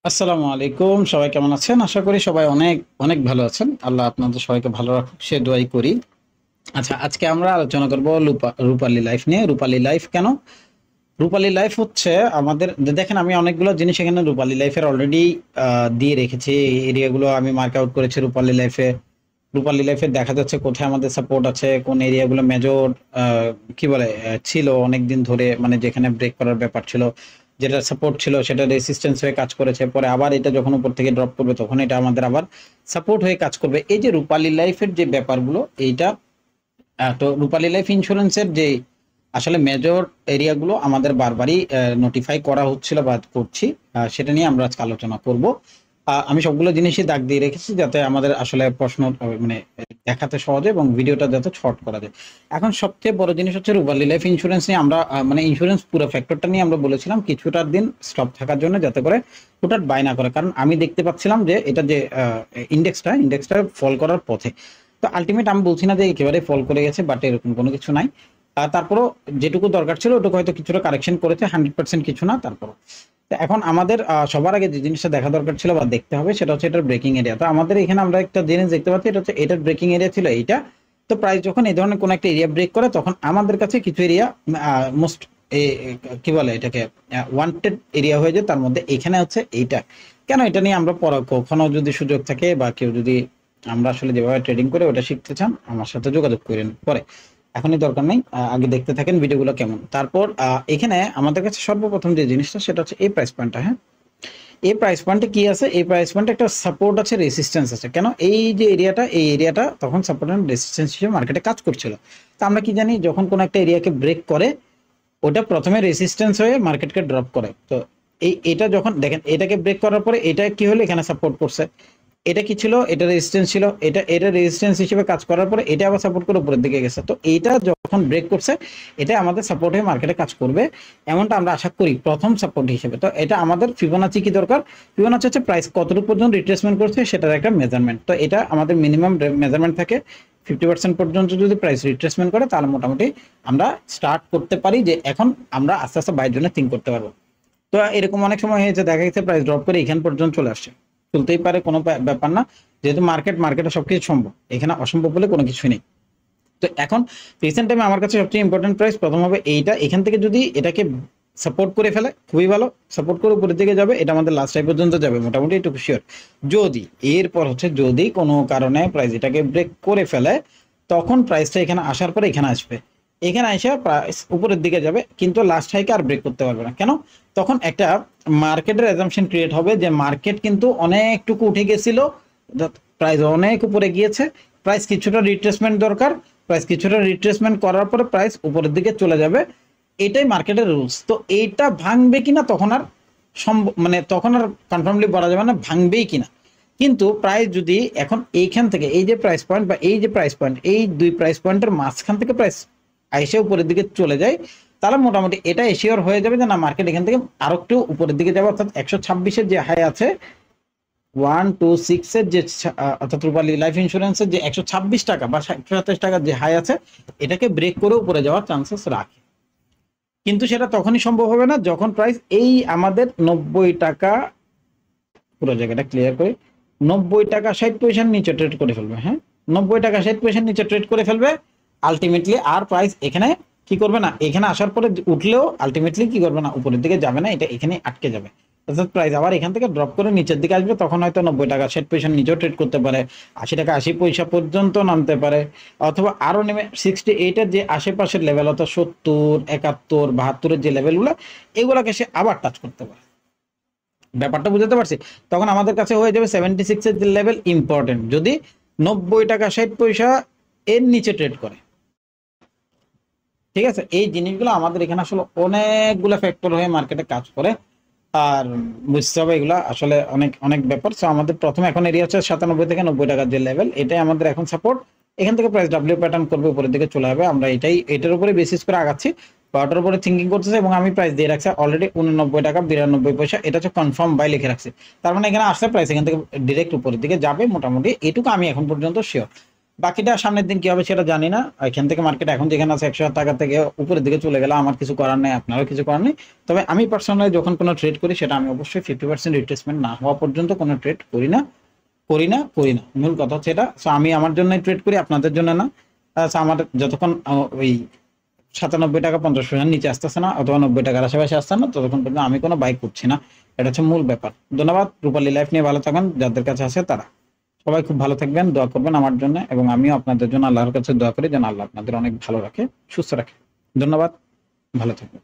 আসসালামু আলাইকুম, সবাই কেমন আছেন? আশা করি সবাই অনেক অনেক ভালো আছেন। আল্লাহ আপনাদের সবাইকে ভালো রাখুক সে দোয়াই করি। আচ্ছা, আজকে আমরা আলোচনা করব রূপালী লাইফ নিয়ে। রূপালী লাইফ কেন? রূপালী লাইফ হচ্ছে আমাদের দেখেন, আমি অনেকগুলো জিনিস এখানে রূপালী লাইফের অলরেডি দিয়ে রেখেছি। এই এরিয়াগুলো আমি মার্ক আউট করেছি রূপালী লাইফে। রূপালী লাইফে দেখা যাচ্ছে কোথায় আমাদের সাপোর্ট আছে, কোন এরিয়াগুলো মেজর কি বলে ছিল অনেকদিন ধরে, মানে যেখানে ব্রেক করার ব্যাপার ছিল, যেটা সাপোর্ট ছিল সেটা রেসিস্ট্যান্স হয়ে কাজ করেছে, পরে আবার এটা যখন উপর থেকে ড্রপ করবে তখন এটা আমাদের আবার সাপোর্ট হয়ে কাজ করবে। এই যে রূপালী লাইফের যে ব্যাপারগুলো, এইটা তো রূপালী লাইফ ইন্স্যুরেন্সের যে আসলে মেজর এরিয়াগুলো আমাদের বারবারই নোটিফাই করা হচ্ছিল বা করছি, সেটা নিয়ে আমরা আজকে আলোচনা করব। আমি সবগুলো জিনিসই দাগ দিয়ে রেখেছি যাতে আমাদের আসলে প্রশ্ন মানে দেখাতে সহজে এবং ভিডিওটা যাতে শর্ট করা যায়। এখন সবচেয়ে বড় জিনিস হচ্ছে রূপালী লাইফ ইন্স্যুরেন্স নিয়ে আমরা মানে ইন্স্যুরেন্স পুরো ফ্যাক্টরটা নিয়ে আমরা বলেছিলাম কিছুটা দিন স্টপ থাকার জন্য, যাতে করে হুটহাট বাই না করে। কারণ আমি দেখতে পাচ্ছিলাম যে এটা যে ইন্ডেক্সটা ফল করার পথে। তো আলটিমেট আমি বলছি না যে একেবারে ফল করে গেছে, বাট এরকম কোনো কিছু নাই। তারপরও যেটুকু দরকার ছিল ওটুকু হয়তো কিছুটা কারেকশন করেছে, 100% কিছু না। তারপরও তো এখন আমাদের সবার আগে যে জিনিসটা দেখা দরকার ছিল বা দেখতে হবে সেটা হচ্ছে এটার ব্রেকিং এরিয়া। তো আমাদের এখানে আমরা একটা জিনিস দেখতে পাচ্ছি, এটা হচ্ছে এটার ব্রেকিং এরিয়া ছিল এইটা। তো প্রাইস যখন এই ধরনের কোনো একটা এরিয়া ব্রেক করে তখন আমাদের কাছে কিছু এরিয়া মোস্ট কি বলে এটাকে ওয়ান্টেড এরিয়া হয়ে যায়। তার মধ্যে এখানে হচ্ছে এইটা। কেন এটা নিয়ে আমরা পরে কখনো যদি সুযোগ থাকে বা কেউ যদি আমরা আসলে যেভাবে ট্রেডিং করে ওটা শিখতে চান আমার সাথে যোগাযোগ করেন পরে, এখনই দরকার নেই। আগে দেখতে থাকেন ভিডিওগুলো কেমন। তারপর এখানে আমাদের কাছে সর্বপ্রথম যে জিনিসটা সেটা হচ্ছে এই প্রাইস পয়েন্টটা। হ্যাঁ, এই প্রাইস পয়েন্টে কি আছে? এই প্রাইস পয়েন্টে একটা সাপোর্ট আছে, রেসিস্ট্যান্স আছে। কেন? এই যে এরিয়াটা, এই এরিয়াটা তখন সাপোর্ট এন্ড রেসিস্ট্যান্স হিসেবে মার্কেটে কাজ করছিল। তো আমরা কি জানি, যখন কোনো একটা এরিয়াকে ব্রেক করে ওটা প্রথমে রেসিস্ট্যান্স হয়ে মার্কেটকে ড্রপ করে। তো এটা যখন দেখেন এটাকে ব্রেক করার পরে এটা কি হলো, এখানে সাপোর্ট করছে। এটা কি ছিল? এটা রেজিস্ট্যান্স ছিল। এটা রেজিস্ট্যান্স হিসেবে কাজ করার পরে এটা আবার সাপোর্ট করে উপরের দিকে গেছে। তো এইটা যখন ব্রেক করছে এটা আমাদের সাপোর্ট হয়ে মার্কেটে কাজ করবে, এমনটা আমরা আশা করি প্রথম সাপোর্ট হিসেবে। তো এটা আমাদের ফিবোনাচি কি দরকার? ফিবোনাচি হচ্ছে প্রাইস কতটুকু পর্যন্ত রিট্রেসমেন্ট করছে সেটার একটা মেজারমেন্ট। তো এটা আমাদের মিনিমাম মেজারমেন্ট থাকে 50% পর্যন্ত। যদি প্রাইস রিট্রেসমেন্ট করে তাহলে মোটামুটি আমরা স্টার্ট করতে পারি যে এখন আমরা আস্তে আস্তে বাইরের জন্য থিঙ্ক করতে পারবো। তো এরকম অনেক সময় হয়েছে, দেখা গেছে প্রাইস ড্রপ করে এখান পর্যন্ত চলে আসছে, চলতেই পারে, কোনো ব্যাপার না। যেহেতু মার্কেটে সবকিছু সম্ভব, এখানে অসম্ভব বলে কোনো কিছু নেই। তো এখন রিসেন্ট টাইমে আমার কাছে সবচেয়ে ইম্পর্টেন্ট প্রাইস প্রথম হবে এইটা। এখান থেকে যদি এটাকে সাপোর্ট করে ফেলে খুবই ভালো, সাপোর্ট করে উপরের দিকে যাবে, এটা আমাদের লাস্ট টাইম পর্যন্ত যাবে মোটামুটি, এটুকু শিওর। যদি এরপর হচ্ছে যদি কোনো কারণে প্রাইস এটাকে ব্রেক করে ফেলে তখন প্রাইসটা এখানে আসার পরে এখানে আসবে, এখানে এসে প্রাইস উপরের দিকে যাবে, কিন্তু লাস্ট হাইকে আর ব্রেক করতে পারবে না। কেন? তখন একটা মার্কেটের অ্যাজাম্পশন ক্রিয়েট হবে যে মার্কেট কিন্তু অনেকটুকু উঠে গেছিল, প্রাইস অনেক উপরে গিয়েছে, প্রাইস কিছুটা রিট্রেসমেন্ট দরকার, প্রাইস কিছুটা রিট্রেসমেন্ট করার পরে প্রাইস উপরের দিকে চলে যাবে। এটাই মার্কেটের রুলস। তো এইটা ভাঙবে কিনা তখন আর সম্ভব, মানে তখন আর কনফার্মলি বলা যাবে না ভাঙবেই কিনা। কিন্তু প্রাইস যদি এখন এইখান থেকে এই যে প্রাইস পয়েন্ট বা এই যে প্রাইস পয়েন্ট, এই দুই প্রাইস পয়েন্টের মাঝখান থেকে প্রাইস আইসে উপরের দিকে চলে যায়, তাহলে মোটামুটি এটা এশিওর হয়ে যাবে যে না, মার্কেট এখান থেকে আরো একটু উপরের দিকে যাবে। অর্থাৎ 126-এর যে হাই আছে, 126-এর যে অর্থাৎ রূপালী লাইফ ইন্স্যুরেন্সের যে 126 টাকা বা 127 টাকার যে হাই আছে, এটাকে ব্রেক করে উপরে যাওয়ার চান্সেস রাখে। কিন্তু সেটা তখনই সম্ভব হবে না যখন প্রাইস এই আমাদের 90 টাকা, পুরো জায়গাটা ক্লিয়ার করে, 90 টাকা 60 পয়সা নিচে ট্রেড করে ফেলবে। হ্যাঁ, 90 টাকা 60 পয়সা নিচে ট্রেড করে ফেলবে। আলটিমেটলি আর প্রাইস এখানে কি করবে না, এখানে আসার পরে উঠলেও আলটিমেটলি কি করবে না, উপরের দিকে যাবে না, এটা এখানে আটকে যাবে। অর্থাৎ প্রাইস আবার এখান থেকে ড্রপ করে নিচের দিকে আসবে, তখন হয়তো 90 টাকা 60 পয়সা নিচেও ট্রেড করতে পারে, 80 টাকা 80 পয়সা পর্যন্ত নামতে পারে, অথবা আরো নেমে 68-এর যে আশেপাশের লেভেল অর্থাৎ 70, 71, 72-এর যে লেভেলগুলো, এগুলোকে সে আবার টাচ করতে পারে। ব্যাপারটা বুঝতে পারছি? তখন আমাদের কাছে হয়ে যাবে 76-এর যে লেভেল ইম্পর্টেন্ট, যদি 90 টাকা 60 পয়সা এর নিচে ট্রেড করে। ঠিক আছে, এই জিনিসগুলো আমাদের এখানে আসলে অনেকগুলো ফ্যাক্টর হয়ে মার্কেটে কাজ করে, আর বুঝতে হবে এগুলো আসলে অনেক অনেক ব্যাপার। সো আমাদের প্রথমে এখন এরিয়া হচ্ছে 97 থেকে 90 টাকার যে লেভেল, এটাই আমাদের এখন সাপোর্ট। এখান থেকে প্রাইস ডাব্লিউ প্যাটার্ন করবে, উপরের দিকে চলে যাবে। আমরা এটার উপরে বেসিস করে আগাচ্ছি বা ওটার উপরে থিঙ্কিং করতেছে, এবং আমি প্রাইস দিয়ে রাখছি অলরেডি 89 টাকা 92 পয়সা। এটা হচ্ছে কনফার্ম বাই লিখে রাখছি। তার মানে এখানে আসলে প্রাইস এখান থেকে ডিরেক্ট উপরের দিকে যাবে মোটামুটি, এটুকু আমি এখন পর্যন্ত শিওর। বাকিটা সামনের দিন কি হবে সেটা জানি না। এখান থেকে মার্কেট এখন যেখানে আছে 100 টাকা থেকে উপরের দিকে চলে গেলে আমার কিছু করার নেই, আপনারও কিছু করার নেই। তবে আমি পার্সোনালি যখন কোনো ট্রেড করি সেটা আমি অবশ্যই 50% রিট্রেসমেন্ট না হওয়া পর্যন্ত কোনো ট্রেড করি না। মূল কথা হচ্ছে এটা। সো আমি আমার জন্যই ট্রেড করি, আপনাদের জন্য না। আমার যতক্ষণ ওই 97 টাকা 50 পয়সার নিচে আসতেছে না অথবা 90 টাকার আশেপাশে আসছে না, ততক্ষণ পর্যন্ত আমি কোনো বাই করছি না। এটা হচ্ছে মূল ব্যাপার। ধন্যবাদ। রূপালী লাইফ নিয়ে ভালো থাকুন, যাদের কাছে আছে তারা সবাই খুব ভালো থাকবেন, দোয়া করবেন আমার জন্য, এবং আমিও আপনাদের জন্য আল্লাহর কাছে দোয়া করি যেন আল্লাহ আপনাদের অনেক ভালো রাখে, সুস্থ রাখে। ধন্যবাদ, ভালো থাকবেন।